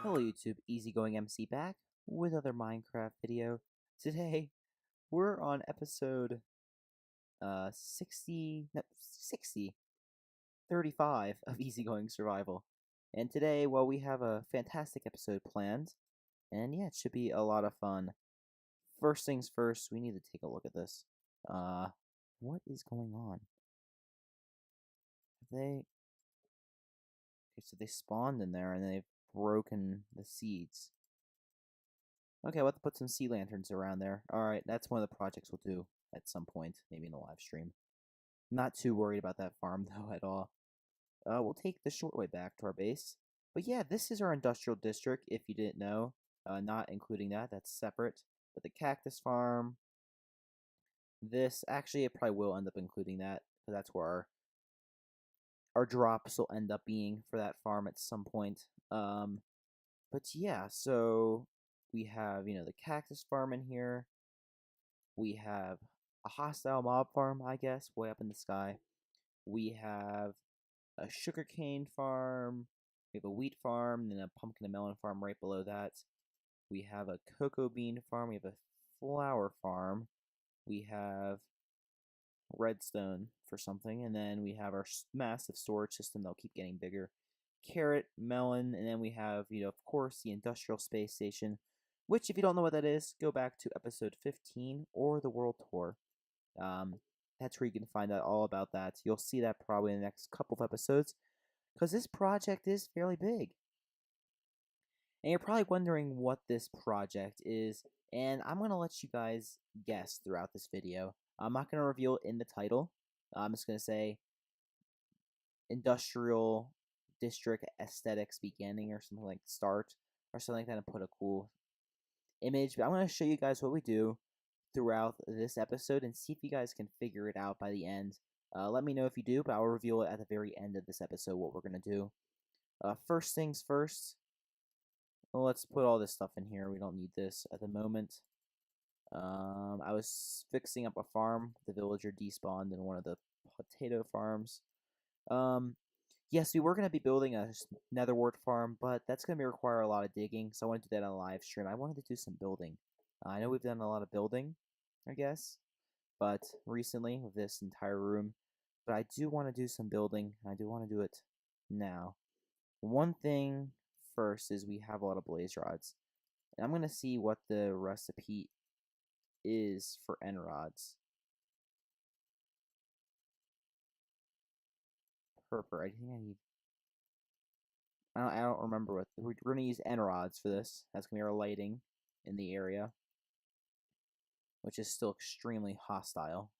Hello YouTube, EasyGoingMC back with another Minecraft video. Today, we're on episode 35 of EasyGoing Survival. And today, well, we have a fantastic episode planned, and yeah, it should be a lot of fun. First things first, we need to take a look at this. What is going on? Okay, so they spawned in there and they've broken the seeds. Okay, we'll have to put some sea lanterns around there. Alright, that's one of the projects we'll do at some point, maybe in a live stream. Not too worried about that farm, though, at all. We'll take the short way back to our base. But yeah, this is our industrial district, if you didn't know. Not including that, that's separate. But the cactus farm, this, actually, it probably will end up including that, because that's where our drops will end up being for that farm at some point. But yeah, so we have, the cactus farm in here. We have a hostile mob farm, I guess, way up in the sky. We have a sugarcane farm. We have a wheat farm, and then a pumpkin and melon farm right below that. We have a cocoa bean farm. We have a flower farm. We have redstone for something, and then we have our massive storage system that'll keep getting bigger. Carrot, melon, and then we have, of course, the industrial space station, which, if you don't know what that is, go back to episode 15 or the world tour. That's where you can find out all about that. You'll see that probably in the next couple of episodes, because this project is fairly big. And you're probably wondering what this project is, and I'm going to let you guys guess throughout this video. I'm not going to reveal it in the title. I'm just going to say Industrial District Aesthetics Beginning or something like Start or something like that, and put a cool image. But I'm going to show you guys what we do throughout this episode and see if you guys can figure it out by the end. Let me know if you do, but I'll reveal it at the very end of this episode what we're going to do. First things first, well, let's put all this stuff in here. We don't need this at the moment. I was fixing up a farm. The villager despawned in one of the potato farms. Yes, we were going to be building a netherwort farm, but that's going to require a lot of digging, so I want to do that on a live stream. I wanted to do some building. I know we've done a lot of building, I guess, but recently with this entire room, but I do want to do some building. I do want to do it now. One thing first is we have a lot of blaze rods, and I'm going to see what the recipe is for end rods. Purple. I think I need. I don't remember what we're going to use. End rods for this. That's going to be our lighting in the area, which is still extremely hostile.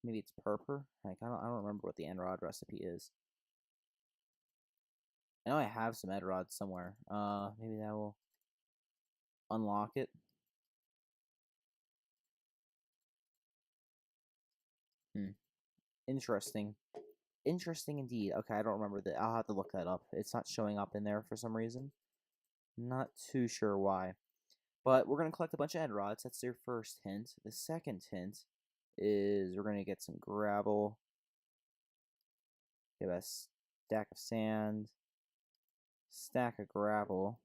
Maybe it's purple. Like I don't remember what the end rod recipe is. I know I have some end rods somewhere. Maybe that will unlock it. Interesting. Interesting indeed. Okay, I don't remember that. I'll have to look that up. It's not showing up in there for some reason. Not too sure why. But we're going to collect a bunch of end rods. That's your first hint. The second hint is we're going to get some gravel. Get a stack of sand. Stack of gravel.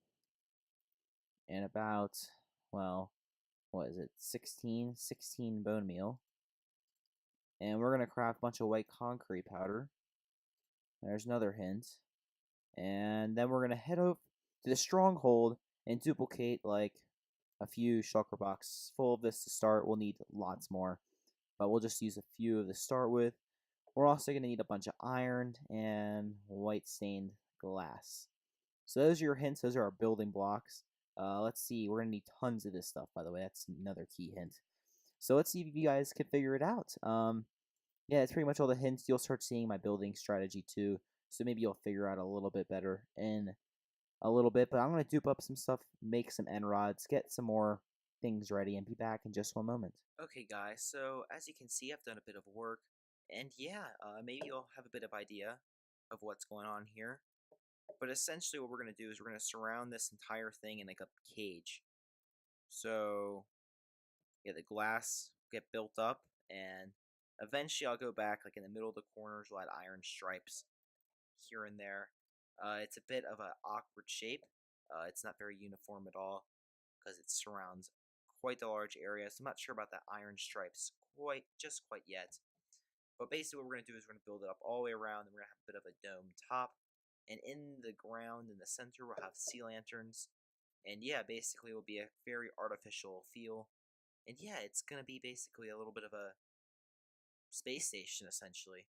And about, well, what is it? 16 bone meal. And we're going to craft a bunch of white concrete powder. There's another hint. And then we're going to head over to the stronghold and duplicate like a few shulker boxes full of this to start. We'll need lots more, but we'll just use a few to start with. We're also going to need a bunch of iron and white stained glass. So those are your hints. Those are our building blocks. Let's see. We're going to need tons of this stuff, by the way. That's another key hint. So let's see if you guys can figure it out. Yeah, it's pretty much all the hints. You'll start seeing my building strategy too. So maybe you'll figure out a little bit better in a little bit. But I'm going to dupe up some stuff, make some end rods, get some more things ready, and be back in just one moment. Okay, guys. So as you can see, I've done a bit of work. And yeah, maybe you'll have a bit of idea of what's going on here. But essentially what we're going to do is we're going to surround this entire thing in like a cage. So yeah, the glass get built up, and eventually I'll go back like in the middle of the corners, we'll add iron stripes. here and there. It's a bit of an awkward shape. It's not very uniform at all because it surrounds quite a large area. So I'm not sure about that iron stripes just quite yet. But basically what we're going to do is we're going to build it up all the way around, and we're going to have a bit of a dome top. And in the ground, in the center, we'll have sea lanterns. And yeah, basically it will be a very artificial feel. And yeah, it's going to be basically a little bit of a space station, essentially.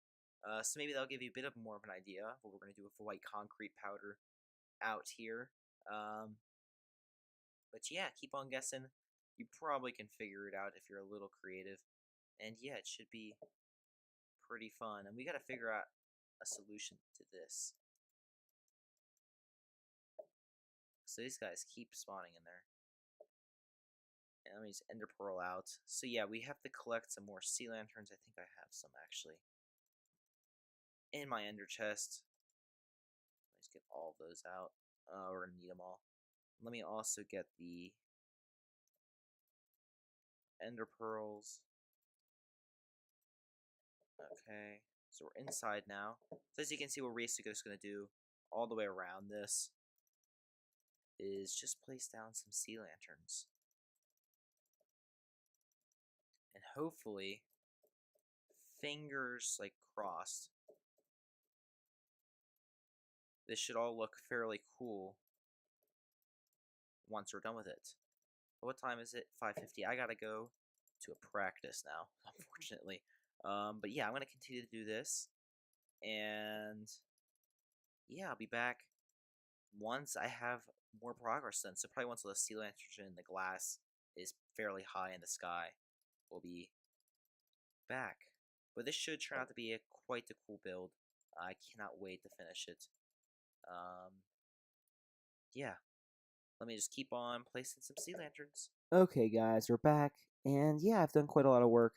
So maybe that'll give you a bit of more of an idea of what we're going to do with the white concrete powder out here. But yeah, keep on guessing. You probably can figure it out if you're a little creative. And yeah, it should be pretty fun. And we got to figure out a solution to this. So these guys keep spawning in there. And let me just ender pearl out. So yeah, we have to collect some more sea lanterns. I think I have some actually in my ender chest. Let's get all of those out. We're gonna need them all. Let me also get the ender pearls. Okay, so we're inside now. So as you can see, what we're basically just gonna do all the way around this is just place down some sea lanterns. And hopefully, fingers like crossed, this should all look fairly cool once we're done with it. But what time is it? 5:50. I gotta go to a practice now, unfortunately. But yeah, I'm gonna continue to do this, and yeah, I'll be back once I have more progress done. So probably once the sea lantern in the glass is fairly high in the sky, we'll be back. But this should turn out to be quite a cool build. I cannot wait to finish it. Yeah, let me just keep on placing some sea lanterns. Okay, guys, we're back, and yeah, I've done quite a lot of work.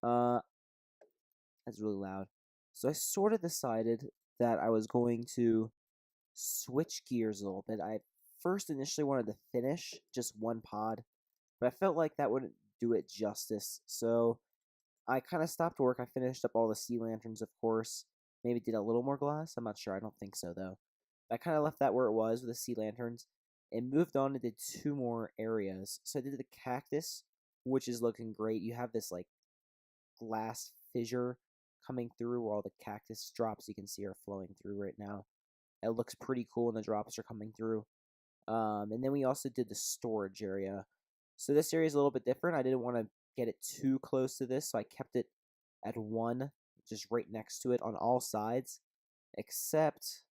That's really loud. So I sort of decided that I was going to switch gears a little bit. I first initially wanted to finish just one pod, but I felt like that wouldn't do it justice. So I kind of stopped work. I finished up all the sea lanterns, of course. Maybe did a little more glass. I'm not sure. I don't think so, though. I kind of left that where it was with the sea lanterns and moved on and did two more areas. So I did the cactus, which is looking great. You have this, like, glass fissure coming through where all the cactus drops you can see are flowing through right now. It looks pretty cool when the drops are coming through. And then we also did the storage area. So this area is a little bit different. I didn't want to get it too close to this, so I kept it at 1, just right next to it on all sides, except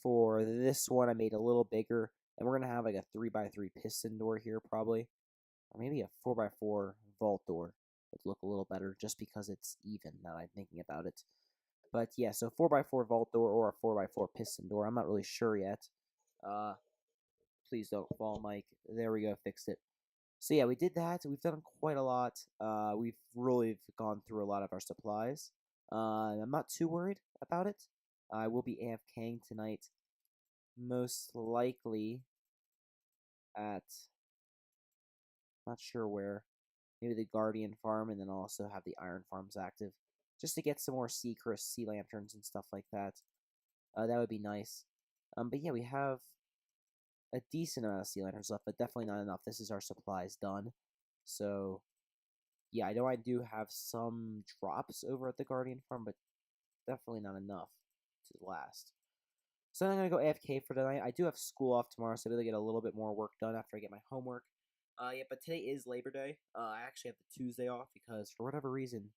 for this one I made a little bigger, and we're going to have like a 3x3 piston door here probably, or maybe a 4x4 vault door. Would look a little better just because it's even now I'm thinking about it. But yeah, so 4x4 vault door or a 4x4 piston door. I'm not really sure yet. Please don't fall, Mike. There we go, fixed it. So yeah, we did that. We've done quite a lot. We've really gone through a lot of our supplies. I'm not too worried about it. I will be AFKing tonight, most likely at, not sure where, maybe the Guardian farm, and then I'll also have the Iron farms active, just to get some more sea lanterns and stuff like that. That would be nice. But yeah, we have a decent amount of sea lanterns left, but definitely not enough. This is our supplies done. So yeah, I know I do have some drops over at the Guardian farm, but definitely not enough to last. So I'm going to go AFK for tonight. I do have school off tomorrow, so I'll be able to get a little bit more work done after I get my homework. Yeah, but today is Labor Day. I actually have the Tuesday off because for whatever reason,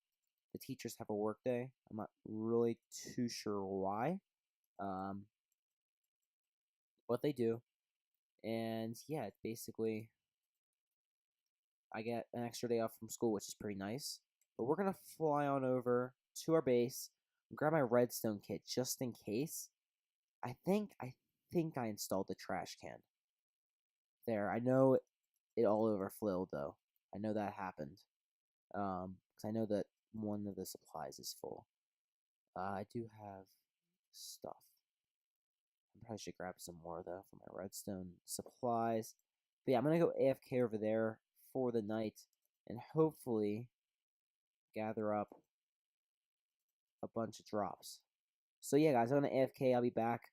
the teachers have a work day. I'm not really too sure why. But they do. And yeah, basically, I get an extra day off from school, which is pretty nice. But we're going to fly on over to our base, grab my redstone kit just in case. I think I installed the trash can. There, I know it all overflowed though. I know that happened. Because I know that one of the supplies is full. I do have stuff. I probably should grab some more though for my redstone supplies. But yeah, I'm gonna go AFK over there for the night and hopefully gather up a bunch of drops. So yeah, guys, I'm gonna AFK. I'll be back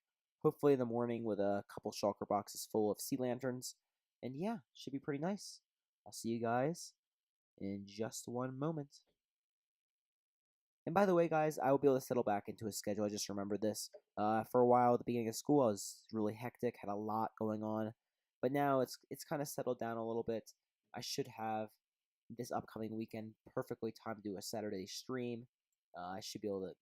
hopefully in the morning with a couple shulker boxes full of sea lanterns. And yeah, should be pretty nice. I'll see you guys in just one moment. And by the way, guys, I will be able to settle back into a schedule. I just remembered this. For a while at the beginning of school, I was really hectic, had a lot going on. But now it's kind of settled down a little bit. I should have this upcoming weekend perfectly timed to do a Saturday stream. I should be able to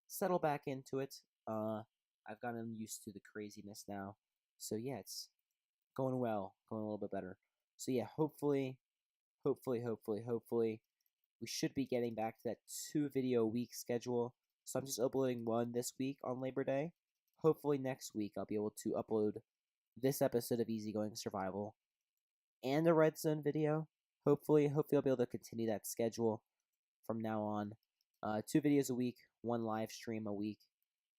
settle back into it. I've gotten used to the craziness now. So yeah, it's going well, going a little bit better. So yeah, hopefully, we should be getting back to that 2 video a week schedule. So I'm just uploading one this week on Labor Day. Hopefully next week I'll be able to upload this episode of EasyGoing Survival and a Red Zone video. Hopefully I'll be able to continue that schedule from now on. 2 videos a week, 1 live stream a week,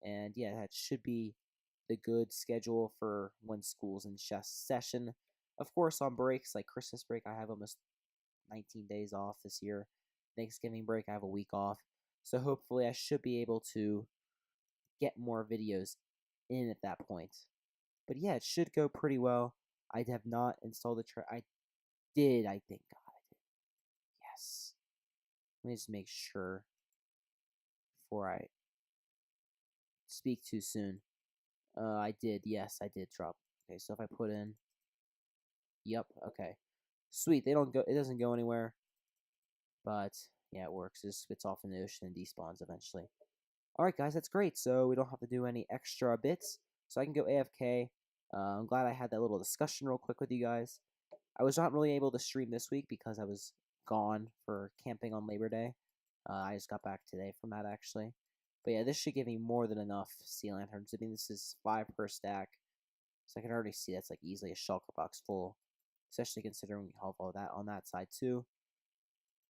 and yeah, that should be the good schedule for when school's in session. Of course, on breaks like Christmas break, I have almost 19 days off this year. Thanksgiving break, I have a week off. So hopefully I should be able to get more videos in at that point. But yeah, it should go pretty well. I have not installed the I did, I think. God, I did. Yes. Let me just make sure before I speak too soon. I did. Yes, I did drop. Okay, so if I put in... Yep, okay. Sweet, they don't go. It doesn't go anywhere. But yeah, it works. It just spits off in the ocean and despawns eventually. Alright, guys, that's great. So we don't have to do any extra bits. So I can go AFK. I'm glad I had that little discussion real quick with you guys. I was not really able to stream this week because I was gone for camping on Labor Day. I just got back today from that, actually. But yeah, this should give me more than enough sea lanterns. I mean, this is 5 per stack. So I can already see that's like easily a shulker box full. Especially considering we have all that on that side too.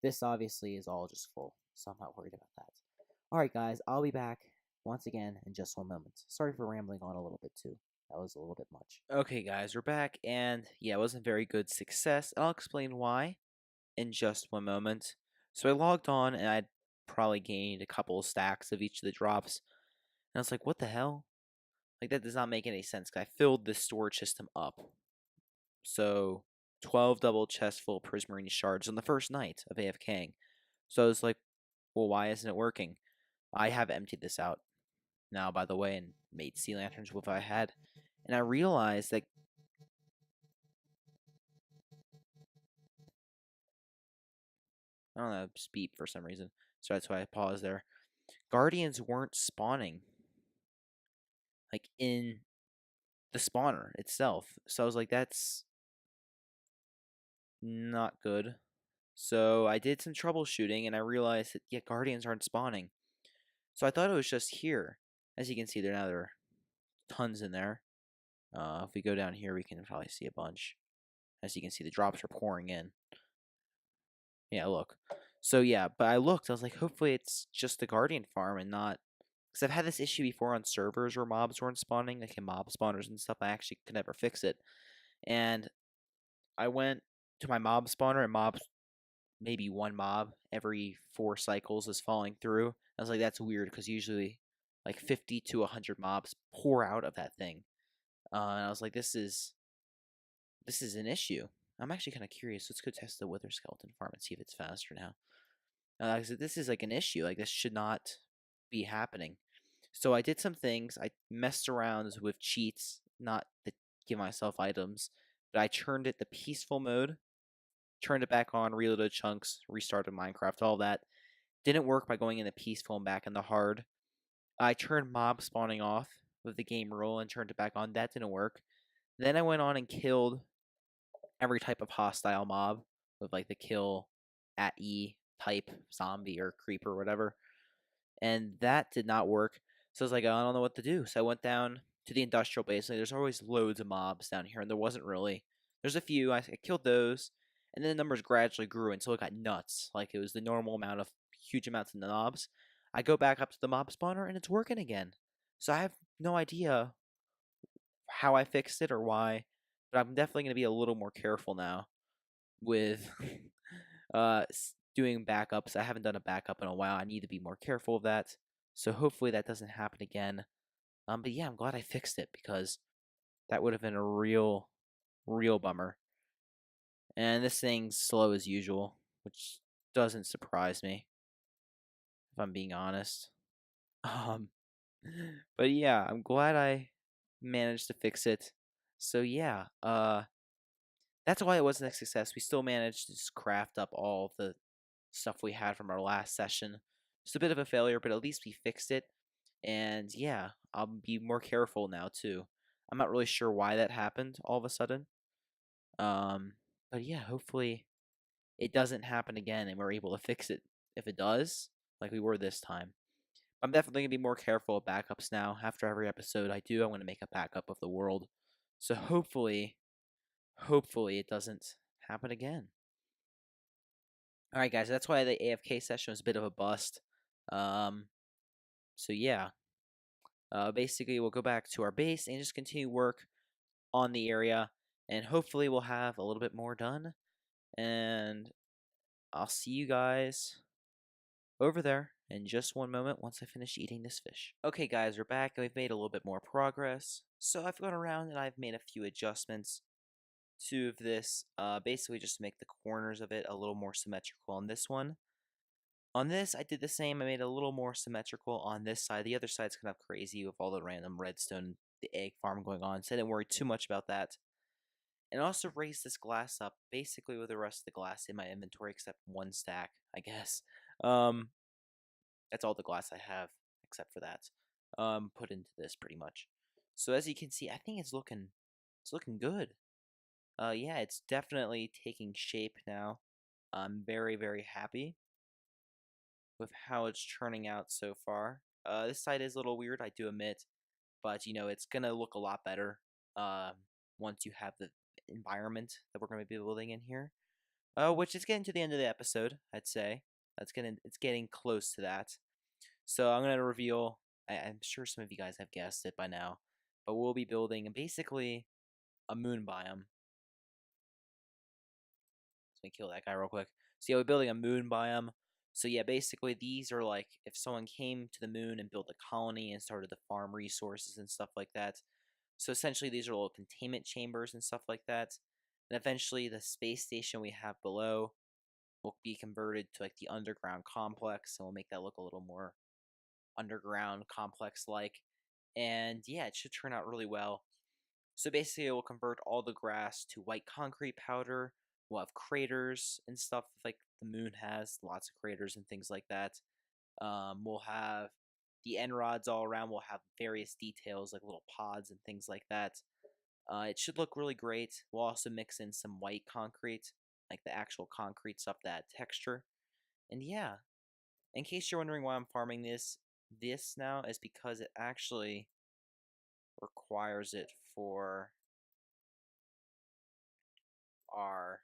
This obviously is all just full, so I'm not worried about that. Alright guys, I'll be back once again in just one moment. Sorry for rambling on a little bit too. That was a little bit much. Okay guys, we're back, and yeah, it wasn't very good success. I'll explain why in just one moment. So I logged on, and I'd probably gained a couple of stacks of each of the drops. And I was like, what the hell? Like, that does not make any sense, because I filled this storage system up. So 12 double chest full prismarine shards on the first night of AFKing. So I was like, well, why isn't it working? I have emptied this out now, by the way, and made sea lanterns with what I had. And I realized that I don't know, just beep for some reason. So that's why I paused there. Guardians weren't spawning, like, in the spawner itself. So I was like, that's not good. So I did some troubleshooting, and I realized that, yeah, Guardians aren't spawning. So I thought it was just here. As you can see, there are tons in there. If we go down here, we can probably see a bunch. As you can see, the drops are pouring in. Yeah, look. So yeah, but I looked. I was like, hopefully it's just the Guardian farm and not... Because I've had this issue before on servers where mobs weren't spawning, like in mob spawners and stuff. I actually could never fix it. And I went to my mob spawner, and mobs, maybe one mob every 4 cycles is falling through. I was like, that's weird, because usually like 50 to 100 mobs pour out of that thing. And I was like, this is an issue. I'm actually kind of curious. Let's go test the Wither Skeleton farm and see if it's faster now. I said, this is like an issue. Like, this should not be happening. So I did some things. I messed around with cheats, not to give myself items, but I turned it the peaceful mode, turned it back on, reloaded chunks, restarted Minecraft, all that. Didn't work by going in the peaceful and back in the hard. I turned mob spawning off with the game rule and turned it back on. That didn't work. Then I went on and killed every type of hostile mob with like the kill at E type zombie or creeper or whatever. And that did not work. So I was like, I don't know what to do. So I went down to the industrial base. Like, there's always loads of mobs down here, and there wasn't really. There's a few. I killed those, and then the numbers gradually grew until it got nuts. Like, it was the normal amount of huge amounts of mobs. I go back up to the mob spawner, and it's working again. So I have no idea how I fixed it or why, but I'm definitely going to be a little more careful now with doing backups. I haven't done a backup in a while. I need to be more careful of that. So hopefully that doesn't happen again. But yeah, I'm glad I fixed it because that would have been a real bummer. And this thing's slow as usual, which doesn't surprise me, if I'm being honest. Um, but yeah, I'm glad I managed to fix it. So yeah, that's why it wasn't a success. We still managed to just craft up all of the stuff we had from our last session. Just a bit of a failure, but at least we fixed it. And yeah, I'll be more careful now too. I'm not really sure why that happened all of a sudden. Um, but yeah, hopefully it doesn't happen again and we're able to fix it if it does, like we were this time. I'm definitely gonna be more careful of backups now. After every episode I'm gonna make a backup of the world. So hopefully it doesn't happen again. Alright guys, that's why the AFK session was a bit of a bust. Um so yeah. Basically we'll go back to our base and just continue work on the area and hopefully we'll have a little bit more done. And I'll see you guys over there in just one moment once I finish eating this fish. Okay guys, we're back and we've made a little bit more progress. So I've gone around and I've made a few adjustments to this, basically just to make the corners of it a little more symmetrical on this one. On this, I did the same. I made it a little more symmetrical on this side. The other side's kind of crazy with all the random redstone, the egg farm going on, so I didn't worry too much about that. And I also raised this glass up, basically with the rest of the glass in my inventory, except one stack, I guess. Um, that's all the glass I have, except for that. Put into this pretty much. So as you can see, I think it's looking good. Yeah, it's definitely taking shape now. I'm very happy with how it's turning out so far. This side is a little weird, I do admit, but you know, it's gonna look a lot better once you have the environment that we're gonna be building in here. Which is getting to the end of the episode, I'd say. It's getting close to that. So I'm gonna reveal. I'm sure some of you guys have guessed it by now, but we'll be building basically a moon biome. Let me kill that guy real quick. So yeah, we're building a moon biome. So yeah, basically these are like if someone came to the moon and built a colony and started to farm resources and stuff like that. So essentially these are little containment chambers and stuff like that. And eventually the space station we have below will be converted to like the underground complex, and we'll make that look a little more underground complex like. And yeah, it should turn out really well. So basically, it will convert all the grass to white concrete powder. We'll have craters and stuff like the moon has, lots of craters and things like that. We'll have the end rods all around. We'll have various details like little pods and things like that. It should look really great. We'll also mix in some white concrete, like the actual concrete stuff, that texture. And yeah, in case you're wondering why I'm farming this now is because it actually requires it for our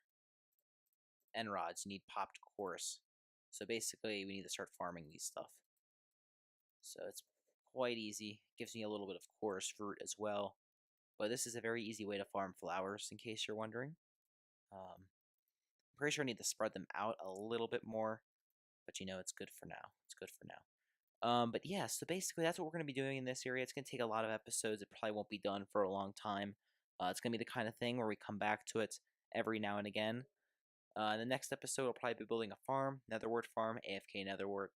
end rods. You need popped course. So basically, we need to start farming these stuff. So it's quite easy. Gives me a little bit of course fruit as well. But this is a very easy way to farm flowers, in case you're wondering. I'm pretty sure I need to spread them out a little bit more, but you know, it's good for now. It's good for now. But yeah, so basically that's what we're going to be doing in this area. It's going to take a lot of episodes. It probably won't be done for a long time. It's going to be the kind of thing where we come back to it every now and again. In the next episode, I'll probably be building a farm, Netherward farm, AFK Netherward.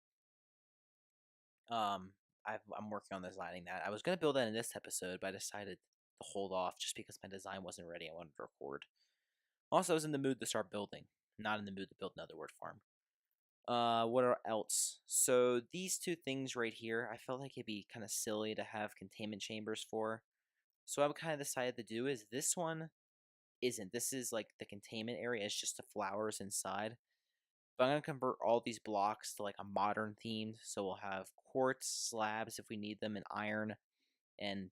Um, I'm working on designing that. I was going to build that in this episode, but I decided to hold off just because my design wasn't ready. I wanted to record. Also, I was in the mood to start building, not in the mood to build Netherward farm. What are else? So these two things right here, I felt like it'd be kind of silly to have containment chambers for. So what I kind of decided to do is this one isn't. This is like the containment area. It's just the flowers inside. But I'm gonna convert all these blocks to like a modern themed. So we'll have quartz slabs if we need them, and iron and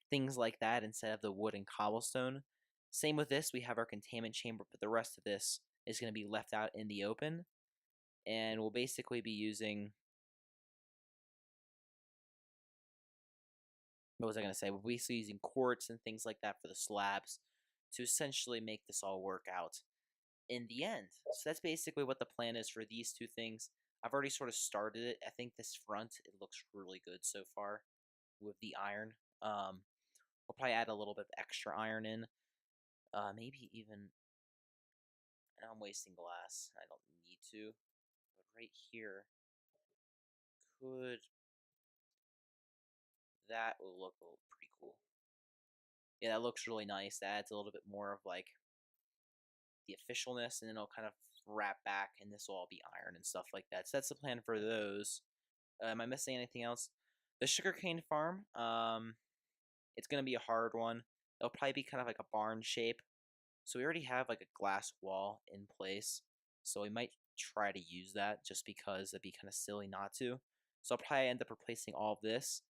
things like that instead of the wood and cobblestone. Same with this. We have our containment chamber, but the rest of this is gonna be left out in the open. And we'll basically be using, what was I going to say? We'll be basically using quartz and things like that for the slabs to essentially make this all work out in the end. So that's basically what the plan is for these two things. I've already sort of started it. I think this front, it looks really good so far with the iron. We'll probably add a little bit of extra iron in. Maybe even, I'm wasting glass. I don't need to. But right here, could, that will look pretty cool. Yeah, that looks really nice. That adds a little bit more of like the officialness, and then it'll kind of wrap back, and this will all be iron and stuff like that. So that's the plan for those. Am I missing anything else? The sugarcane farm, it's gonna be a hard one. It'll probably be kind of like a barn shape. So we already have like a glass wall in place. So we might try to use that just because it'd be kind of silly not to. So I'll probably end up replacing all of this,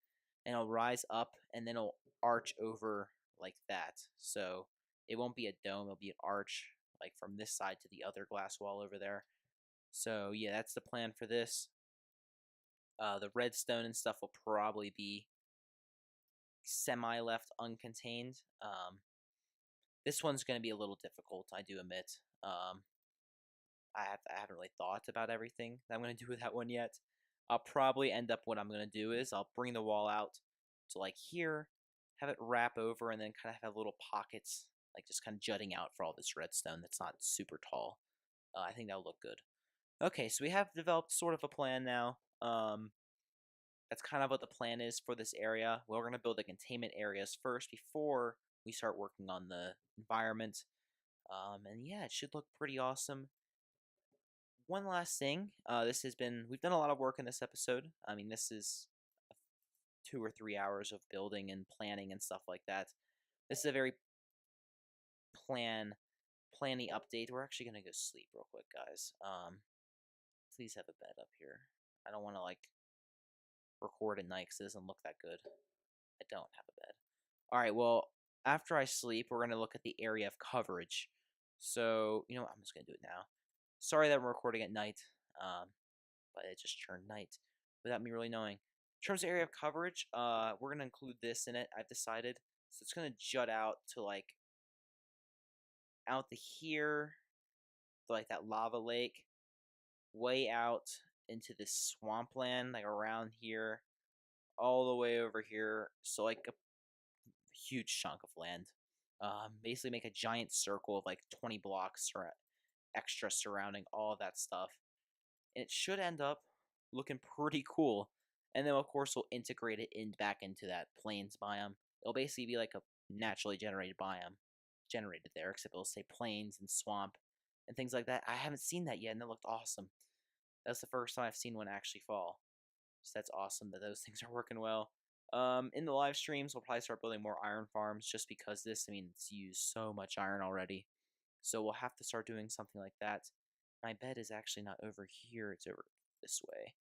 and it'll rise up and then it'll arch over like that. So it won't be a dome, it'll be an arch like from this side to the other glass wall over there. So yeah, that's the plan for this. The redstone and stuff will probably be semi left uncontained. This one's going to be a little difficult, I do admit. I haven't really thought about everything that I'm going to do with that one yet. I'll probably end up, what I'm going to do is I'll bring the wall out to like here, have it wrap over, and then kind of have little pockets, like just kind of jutting out for all this redstone that's not super tall. I think that'll look good. Okay, so we have developed sort of a plan now. That's kind of what the plan is for this area. We're going to build the containment areas first before we start working on the environment. And yeah, it should look pretty awesome. One last thing. We've done a lot of work in this episode. I mean, this is 2 or 3 hours of building and planning and stuff like that. This is a very planny update. We're actually going to go sleep real quick, guys. Please have a bed up here. I don't want to, like, record at night because it doesn't look that good. I don't have a bed. Alright, well, after I sleep, we're going to look at the area of coverage. So, you know what? I'm just going to do it now. Sorry that I'm recording at night, but it just turned night without me really knowing. In terms of area of coverage, we're going to include this in it, I've decided. So it's going to jut out to, like, out to here, to, like, that lava lake, way out into this swampland, like, around here, all the way over here. So, like, a huge chunk of land. Basically make a giant circle of like 20 blocks or extra surrounding all of that stuff. And it should end up looking pretty cool. And then of course we'll integrate it back into that plains biome. It'll basically be like a naturally generated biome generated there, except it'll say plains and swamp and things like that. I haven't seen that yet, and it looked awesome. That's the first time I've seen one actually fall. So that's awesome that those things are working well. In the live streams, we'll probably start building more iron farms just because this, I mean, it's used so much iron already. So we'll have to start doing something like that. My bed is actually not over here, it's over this way.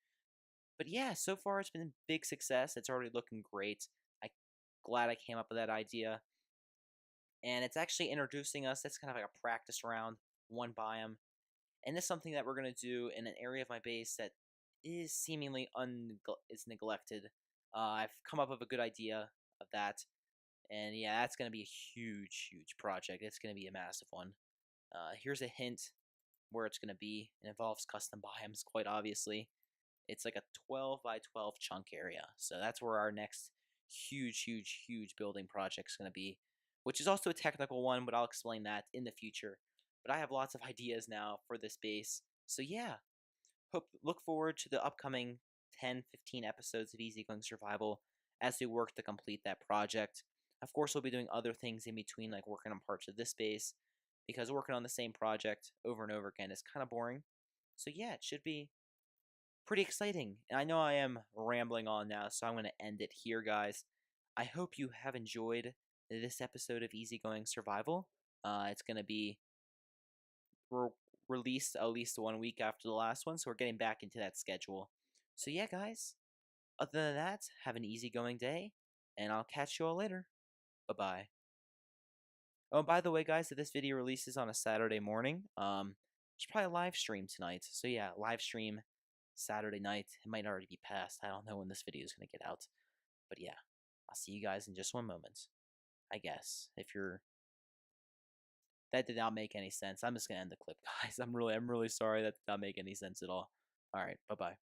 But yeah, so far it's been a big success. It's already looking great. I'm glad I came up with that idea. And it's actually introducing us, that's kind of like a practice round, one biome. And this is something that we're going to do in an area of my base that is seemingly is neglected. I've come up with a good idea of that, and yeah, that's going to be a huge project. It's going to be a massive one. Here's a hint where it's going to be. It involves custom biomes, quite obviously. It's like a 12 by 12 chunk area, so that's where our next huge building project is going to be, which is also a technical one, but I'll explain that in the future. But I have lots of ideas now for this base, so yeah, look forward to the upcoming 10-15 episodes of EasyGoing Survival as we work to complete that project. Of course, we'll be doing other things in between, like working on parts of this base, because working on the same project over and over again is kind of boring. So yeah, it should be pretty exciting. And I know I am rambling on now, so I'm going to end it here, guys. I hope you have enjoyed this episode of EasyGoing Survival. It's going to be released at least 1 week after the last one, so we're getting back into that schedule. So yeah, guys, other than that, have an easygoing day, and I'll catch you all later. Bye-bye. Oh, by the way, guys, if this video releases on a Saturday morning, there's probably a live stream tonight. So yeah, live stream Saturday night. It might already be past. I don't know when this video is going to get out. But yeah, I'll see you guys in just one moment. I guess. If you're... That did not make any sense. I'm just going to end the clip, guys. I'm really sorry that did not make any sense at all. All right, bye bye.